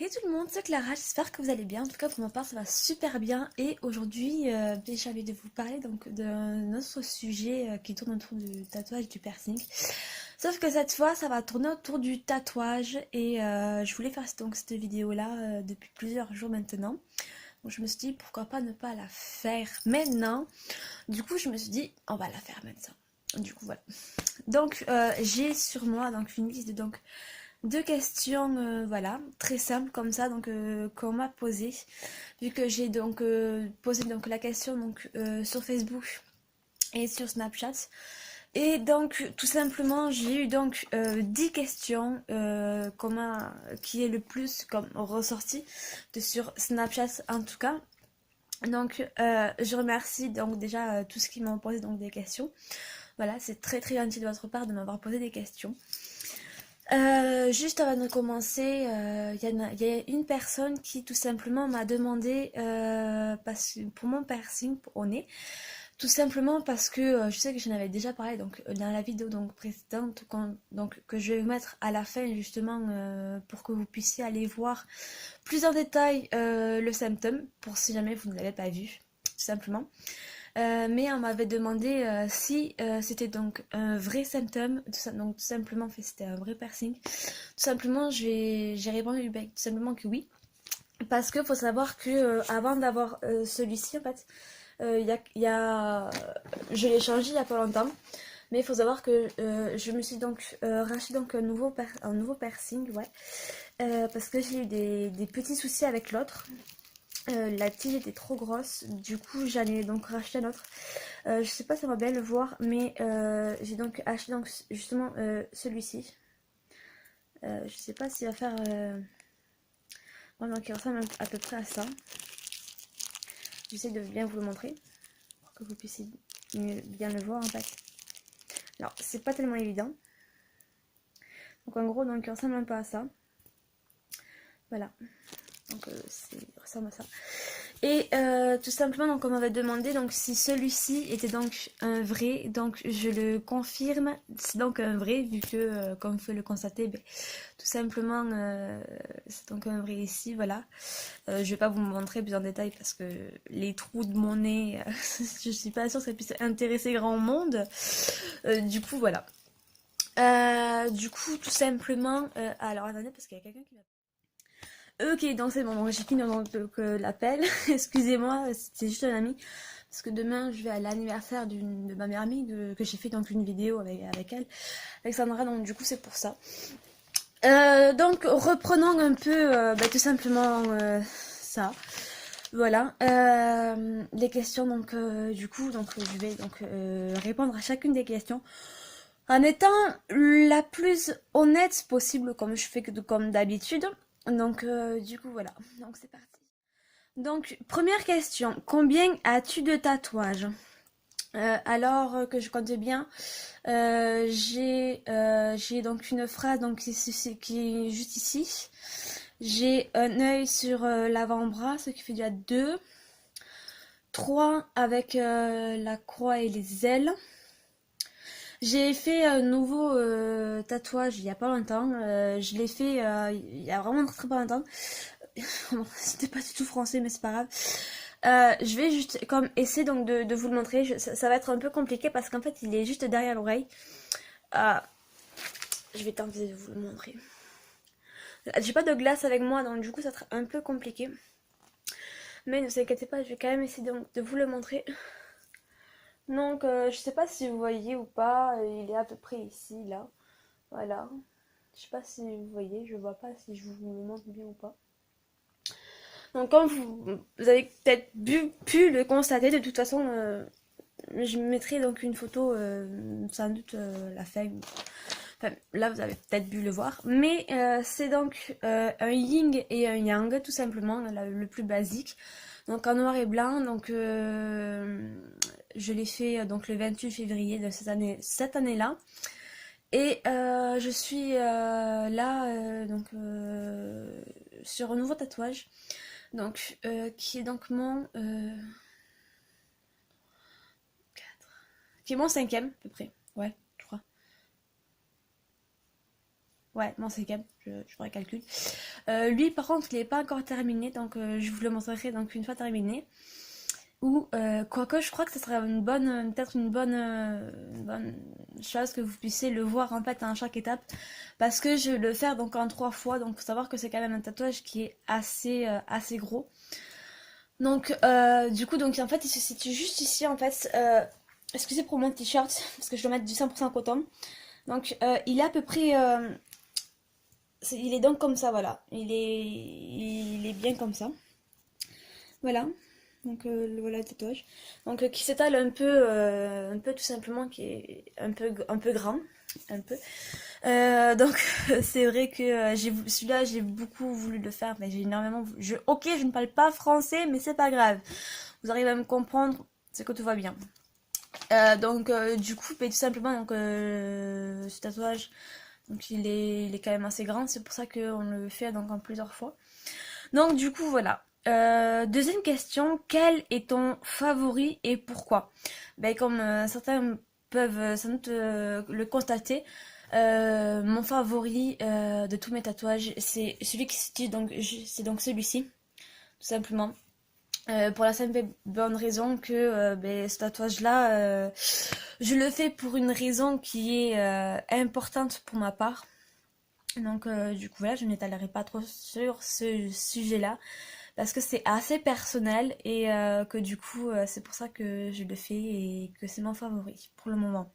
Hey tout le monde, c'est Clara, j'espère que vous allez bien. En tout cas, pour ma part, ça va super bien. Et aujourd'hui, j'ai envie de vous parler donc d'un autre sujet qui tourne autour du tatouage et du piercing. Sauf que cette fois, ça va tourner autour du tatouage. Et je voulais faire donc cette vidéo-là depuis plusieurs jours maintenant. Donc je me suis dit, pourquoi pas ne pas la faire maintenant. Du coup, je me suis dit, on va la faire maintenant. Du coup, voilà. Donc, j'ai sur moi donc une liste de deux questions, voilà, très simples comme ça, donc qu'on m'a posé, vu que j'ai donc posé donc la question donc sur Facebook et sur Snapchat. Et donc tout simplement j'ai eu donc 10 questions qui est le plus comme ressorti de sur Snapchat en tout cas. Donc je remercie donc déjà tous ceux qui m'ont posé donc des questions. Voilà, c'est très très gentil de votre part de m'avoir posé des questions. Juste avant de commencer, y a une personne qui tout simplement m'a demandé pour mon piercing au nez, tout simplement parce que je sais que j'en avais déjà parlé donc dans la vidéo donc précédente donc que je vais mettre à la fin justement pour que vous puissiez aller voir plus en détail le symptôme pour si jamais vous ne l'avez pas vu, tout simplement. Mais on m'avait demandé si c'était donc un vrai symptôme, donc tout simplement fait c'était un vrai piercing. Tout simplement j'ai répondu tout simplement que oui. Parce que faut savoir que avant d'avoir celui-ci en fait, je l'ai changé il y a pas longtemps. Mais il faut savoir que je me suis donc racheté donc un nouveau piercing, ouais. Parce que j'ai eu des petits soucis avec l'autre. La tige était trop grosse, du coup j'en ai donc racheté un autre. Je sais pas si on va bien le voir, mais j'ai donc acheté donc justement celui-ci. Je sais pas s'il va faire. Bon, donc il ressemble à peu près à ça. J'essaie de bien vous le montrer pour que vous puissiez bien le voir en fait. Alors c'est pas tellement évident. Donc en gros donc il ressemble un peu à ça. Voilà. Donc il ressemble à ça. Et tout simplement, donc on m'avait demandé donc si celui-ci était donc un vrai, donc je le confirme, c'est donc un vrai vu que comme vous pouvez le constater, ben, tout simplement c'est donc un vrai ici, voilà. Je vais pas vous montrer plus en détail parce que les trous de mon nez, je suis pas sûre que ça puisse intéresser grand monde. Du coup voilà. Du coup tout simplement, alors attendez parce qu'il y a quelqu'un qui m'a. Ok, donc c'est bon, donc j'ai fini donc, l'appel. Excusez-moi, c'est juste un ami. Parce que demain, je vais à l'anniversaire de ma meilleure amie, que j'ai fait donc une vidéo avec elle, avec Sandra, donc du coup c'est pour ça. Donc reprenons un peu tout simplement ça. Voilà. Les questions, donc du coup, donc je vais donc répondre à chacune des questions en étant la plus honnête possible, comme je fais comme d'habitude. Donc, du coup, voilà. Donc, c'est parti. Donc, première question. Combien as-tu de tatouages? Alors que je compte bien, j'ai donc une phrase donc, qui est juste ici. J'ai un œil sur l'avant-bras, ce qui fait déjà 2. 3 avec la croix et les ailes. J'ai fait un nouveau tatouage il y a pas longtemps. Je l'ai fait il y a vraiment très pas longtemps. Bon, c'était pas du tout français, mais c'est pas grave. Je vais juste comme essayer donc de vous le montrer. Ça va être un peu compliqué parce qu'en fait il est juste derrière l'oreille. Euh, je vais tenter de vous le montrer. J'ai pas de glace avec moi donc du coup ça sera un peu compliqué. Mais ne vous inquiétez pas, je vais quand même essayer donc de vous le montrer. Donc je sais pas si vous voyez ou pas, il est à peu près ici, là. Voilà. Je sais pas si vous voyez, je vois pas si je vous le montre bien ou pas. Donc comme vous avez peut-être pu le constater, de toute façon, je mettrai donc une photo, sans doute la fin. Enfin, là vous avez peut-être pu le voir. Mais c'est donc un yin et un yang, tout simplement, le plus basique. Donc en noir et blanc, donc je l'ai fait donc le 28 février de cette année-là. Et je suis là donc sur un nouveau tatouage, donc qui est donc mon 4, qui est mon cinquième à peu près, ouais, je crois. Ouais, mon cinquième, je ferai calcul. Lui, par contre, il n'est pas encore terminé, donc je vous le montrerai donc une fois terminé. Ou quoique, je crois que ce serait une bonne, peut-être une bonne chose que vous puissiez le voir en fait à chaque étape, parce que je vais le faire donc en 3 fois, donc faut savoir que c'est quand même un tatouage qui est assez gros. Donc du coup, donc en fait, il se situe juste ici en fait. Excusez pour mon t-shirt parce que je dois mettre du 100% coton. Donc il est à peu près il est donc comme ça, voilà. Il est bien comme ça. Voilà. Donc voilà le tatouage. Donc qui s'étale un peu tout simplement, qui est un peu grand. Un peu. Donc c'est vrai que celui-là j'ai beaucoup voulu le faire, mais j'ai énormément ok, je ne parle pas français, mais c'est pas grave. Vous arrivez à me comprendre, c'est que tout va bien. Donc du coup, tout simplement, donc ce tatouage, donc il est quand même assez grand, c'est pour ça qu'on le fait donc en plusieurs fois. Donc du coup voilà. Deuxième question, quel est ton favori et pourquoi? Ben, comme certains peuvent sans doute le constater, mon favori de tous mes tatouages, c'est celui qui se situe donc c'est donc celui-ci, tout simplement. Pour la simple et bonne raison que ben, ce tatouage-là, je le fais pour une raison qui est importante pour ma part. Donc du coup voilà, je n'étalerai pas trop sur ce sujet-là parce que c'est assez personnel et que du coup c'est pour ça que je le fais et que c'est mon favori pour le moment.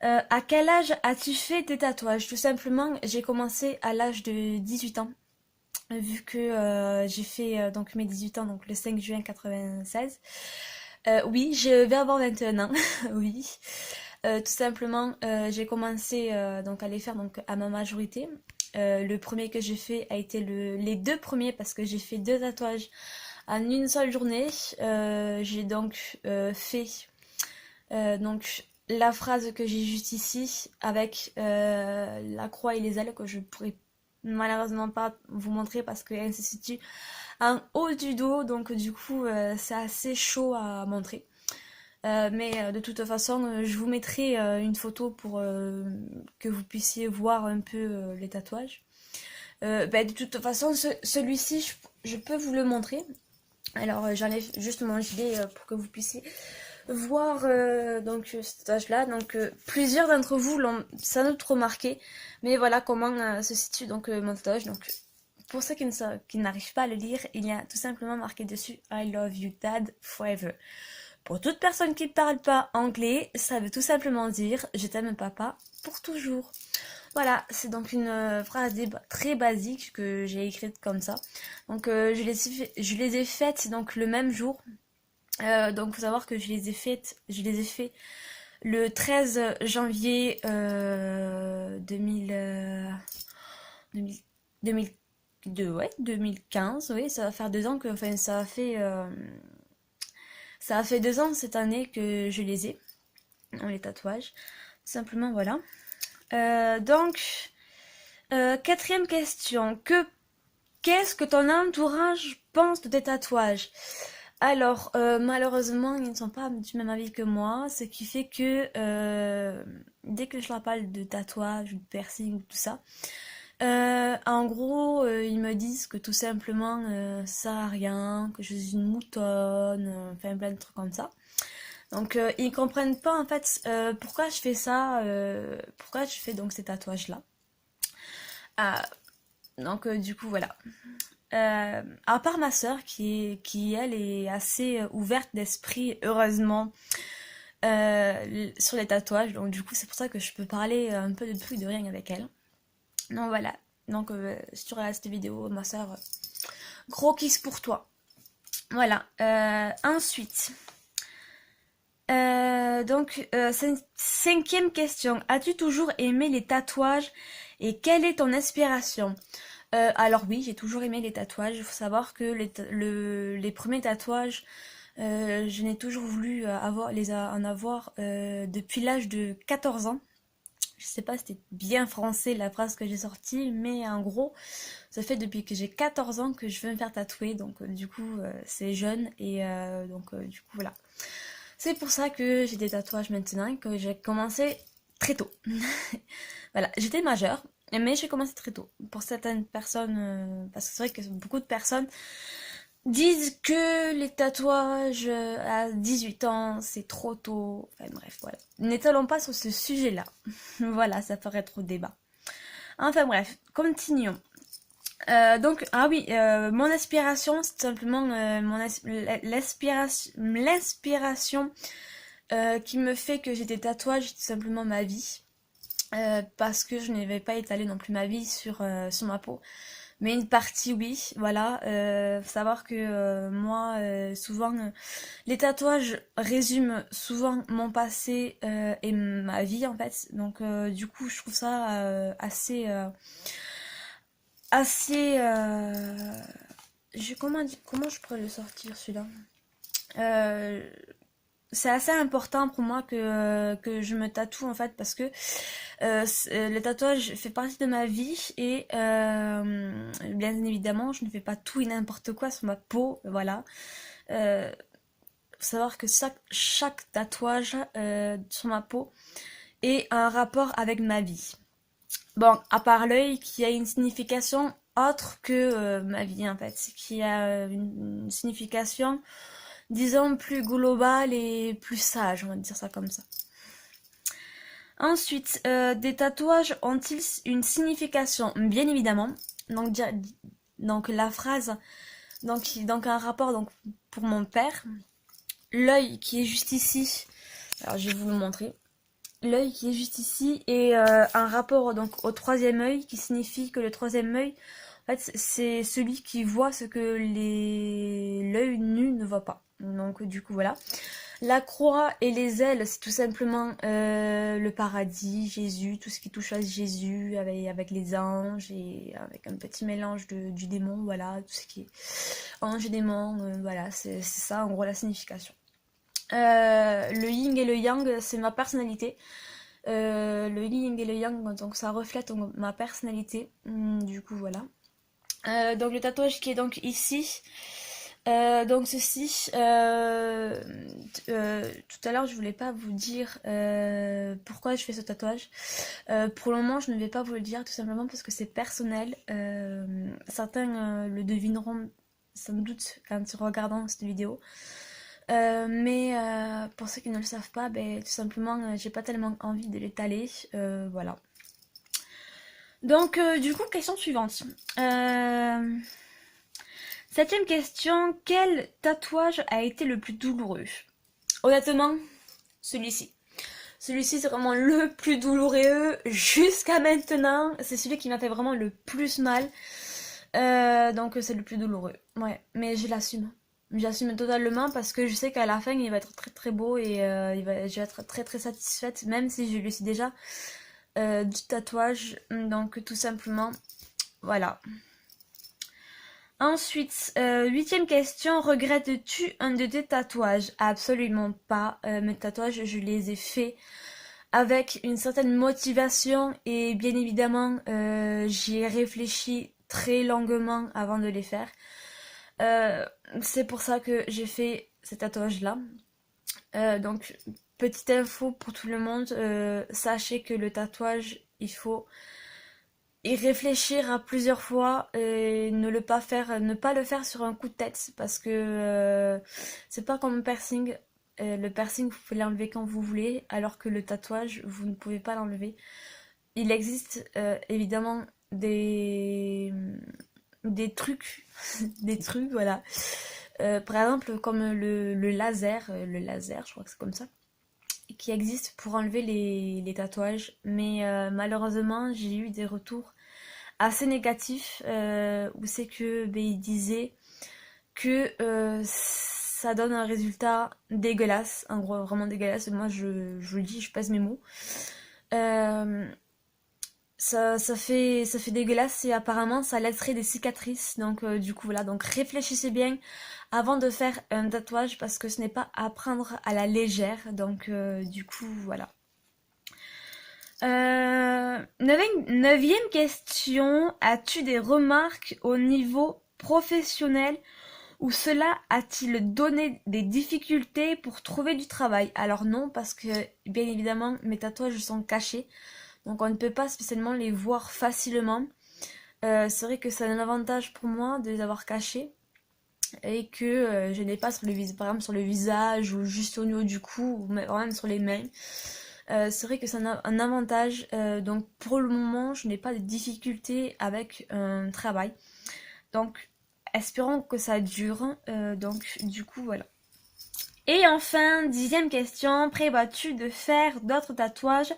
À quel âge as-tu fait tes tatouages? Tout simplement, j'ai commencé à l'âge de 18 ans. Vu que j'ai fait donc mes 18 ans, donc le 5 juin 96. Oui, je vais avoir 21 ans, oui. Tout simplement, j'ai commencé donc à les faire donc à ma majorité. Le premier que j'ai fait a été les deux premiers parce que j'ai fait deux tatouages en une seule journée. J'ai donc fait donc la phrase que j'ai juste ici avec la croix et les ailes que je pourrais malheureusement pas vous montrer parce qu'elle se situe en haut du dos, donc du coup c'est assez chaud à montrer. Mais de toute façon, je vous mettrai une photo pour que vous puissiez voir un peu les tatouages. Bah, de toute façon, celui-ci, je peux vous le montrer. Alors, j'enlève juste mon gilet pour que vous puissiez voir donc ce tatouage-là. Donc, plusieurs d'entre vous l'ont sans doute remarqué. Mais voilà comment se situe donc mon tatouage. Donc, pour ceux qui n'arrivent pas à le lire, il y a tout simplement marqué dessus I love you dad forever. Pour toute personne qui ne parle pas anglais, ça veut tout simplement dire je t'aime papa pour toujours. Voilà, c'est donc une phrase très basique que j'ai écrite comme ça. Donc je les ai faites donc le même jour. Donc faut savoir que je les ai fait le 13 janvier 2000, 2002, ouais, 2015, oui, ça va faire 2 ans que, enfin, ça a fait 2 ans cette année que je les ai, les tatouages. Tout simplement, voilà. Donc, quatrième question. Qu'est-ce que ton entourage pense de tes tatouages? Alors, malheureusement, ils ne sont pas du même avis que moi, ce qui fait que dès que je leur parle de tatouage, de piercing, tout ça, en gros, ils me disent que tout simplement, ça sert à rien, que je suis une moutonne, enfin plein de trucs comme ça. Donc, ils comprennent pas en fait pourquoi je fais ça, pourquoi je fais donc ces tatouages-là. Ah, donc, du coup, voilà. À part ma sœur qui elle est assez ouverte d'esprit, heureusement, sur les tatouages. Donc du coup c'est pour ça que je peux parler un peu de tout et de rien avec elle. Donc voilà. Donc si tu regardes cette vidéo, ma sœur, gros kiss pour toi. Voilà. Ensuite. Donc cinquième question. As-tu toujours aimé les tatouages et quelle est ton inspiration? Alors oui, j'ai toujours aimé les tatouages. Il faut savoir que les premiers tatouages, je n'ai toujours voulu en avoir depuis l'âge de 14 ans. Je sais pas si c'était bien français la phrase que j'ai sortie, mais en gros, ça fait depuis que j'ai 14 ans que je veux me faire tatouer. Donc du coup, c'est jeune et donc du coup voilà. C'est pour ça que j'ai des tatouages maintenant et que j'ai commencé très tôt. Voilà, j'étais majeure. Mais j'ai commencé très tôt. Pour certaines personnes, parce que c'est vrai que beaucoup de personnes disent que les tatouages à 18 ans, c'est trop tôt. Enfin bref, voilà. N'étalons pas sur ce sujet-là. Voilà, ça ferait trop débat. Enfin bref, continuons. Donc, ah oui, mon aspiration, c'est simplement l'inspiration qui me fait que j'ai des tatouages, c'est tout simplement ma vie. Parce que je n'avais pas étalé non plus ma vie sur ma peau. Mais une partie, oui, voilà. Faut savoir que moi, souvent, les tatouages résument souvent mon passé et ma vie, en fait. Donc, du coup, je trouve ça assez... comment je pourrais le sortir, celui-là? Euh, c'est assez important pour moi que je me tatoue en fait parce que le tatouage fait partie de ma vie et bien évidemment je ne fais pas tout et n'importe quoi sur ma peau, voilà. Faut savoir que chaque tatouage sur ma peau est un rapport avec ma vie. Bon, à part l'œil qui a une signification autre que ma vie en fait, qui a une signification disons plus globale et plus sage, on va dire ça comme ça. Ensuite, des tatouages ont-ils une signification? Bien évidemment. Donc la phrase, donc un rapport donc pour mon père. L'œil qui est juste ici. Alors je vais vous le montrer. L'œil qui est juste ici et un rapport donc au troisième œil qui signifie que le troisième œil, en fait, c'est celui qui voit ce que l'œil nu ne voit pas. Donc du coup voilà. La croix et les ailes, c'est tout simplement le paradis, Jésus, tout ce qui touche à Jésus, avec les anges et avec un petit mélange du démon, voilà, tout ce qui est ange et démon, voilà, c'est ça en gros la signification. Le yin et le yang, c'est ma personnalité. Le yin et le yang, donc ça reflète ma personnalité. Du coup, voilà. Donc le tatouage qui est donc ici. Donc ceci, tout à l'heure je voulais pas vous dire pourquoi je fais ce tatouage. Pour le moment je ne vais pas vous le dire tout simplement parce que c'est personnel. Certains le devineront sans doute quand ils regarderont cette vidéo. Mais pour ceux qui ne le savent pas, ben, tout simplement j'ai pas tellement envie de l'étaler. Voilà. Donc du coup question suivante. Septième question, quel tatouage a été le plus douloureux? Honnêtement, celui-ci. Celui-ci, c'est vraiment le plus douloureux jusqu'à maintenant. C'est celui qui m'a fait vraiment le plus mal. Donc, c'est le plus douloureux. Ouais, mais je l'assume. J'assume totalement parce que je sais qu'à la fin, il va être très très beau et je vais être très très satisfaite, même si je lui suis déjà du tatouage. Donc, tout simplement, voilà. Ensuite, huitième question, regrettes-tu un de tes tatouages? Absolument pas. Mes tatouages, je les ai faits avec une certaine motivation et bien évidemment, j'y ai réfléchi très longuement avant de les faire. C'est pour ça que j'ai fait ces tatouages-là. Donc, petite info pour tout le monde, sachez que le tatouage, il faut y réfléchir à plusieurs fois et ne pas le faire sur un coup de tête parce que c'est pas comme un piercing. Le piercing, vous pouvez l'enlever quand vous voulez, alors que le tatouage, vous ne pouvez pas l'enlever. Il existe évidemment des trucs, des trucs, voilà. Par exemple, comme le laser, je crois que c'est comme ça, qui existe pour enlever les tatouages. Mais malheureusement, j'ai eu des retours assez négatifs où c'est que ben, il disait que ça donne un résultat dégueulasse, en gros vraiment dégueulasse. Moi je vous le dis, je pèse mes mots. Euh, ça fait dégueulasse et apparemment ça laisserait des cicatrices. Donc du coup voilà, donc réfléchissez bien avant de faire un tatouage parce que ce n'est pas à prendre à la légère. Donc du coup voilà. Neuvième question, as-tu des remarques au niveau professionnel ou cela a-t-il donné des difficultés pour trouver du travail? Alors non, parce que bien évidemment mes tatouages sont cachés. donc on ne peut pas spécialement les voir facilement. C'est vrai que c'est un avantage pour moi de les avoir cachés et que je n'ai pas sur le visage, par exemple sur le visage ou juste au niveau du cou ou même sur les mains. C'est vrai que c'est un avantage, donc pour le moment je n'ai pas de difficultés avec un travail, donc espérons que ça dure, donc du coup voilà. Et enfin, 10e question, prévois-tu de faire d'autres tatouages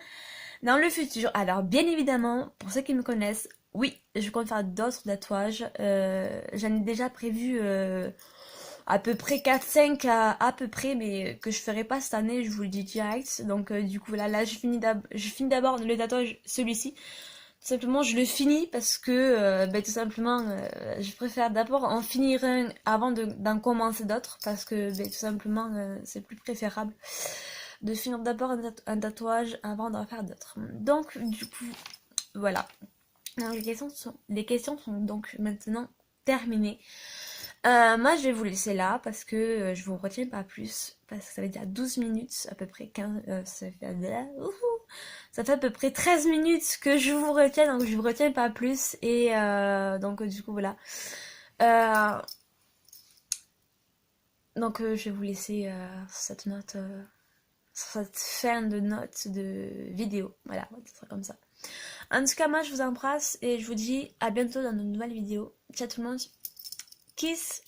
dans le futur? Alors bien évidemment, pour ceux qui me connaissent, oui, je compte faire d'autres tatouages. J'en ai déjà prévu à peu près 4-5 à peu près, mais que je ferai pas cette année, je vous le dis direct. Donc du coup voilà, là je finis d'abord le tatouage, celui-ci. Tout simplement, je le finis parce que tout simplement, je préfère d'abord en finir un avant d'en commencer d'autres parce que tout simplement, c'est plus préférable de finir d'abord un tatouage avant d'en faire d'autres. Donc du coup, voilà. Alors, les questions sont donc maintenant terminées. Moi, je vais vous laisser là parce que je vous retiens pas plus. Parce que ça va être à 12 minutes, à peu près 15. Ça fait à peu près 13 minutes que je vous retiens, donc je vous retiens pas plus. Et donc, du coup, voilà. Euh, donc, je vais vous laisser sur cette note, sur cette fin de note de vidéo. Voilà, ce sera comme ça. En tout cas, moi, je vous embrasse et je vous dis à bientôt dans une nouvelle vidéo. Ciao tout le monde. Kiss!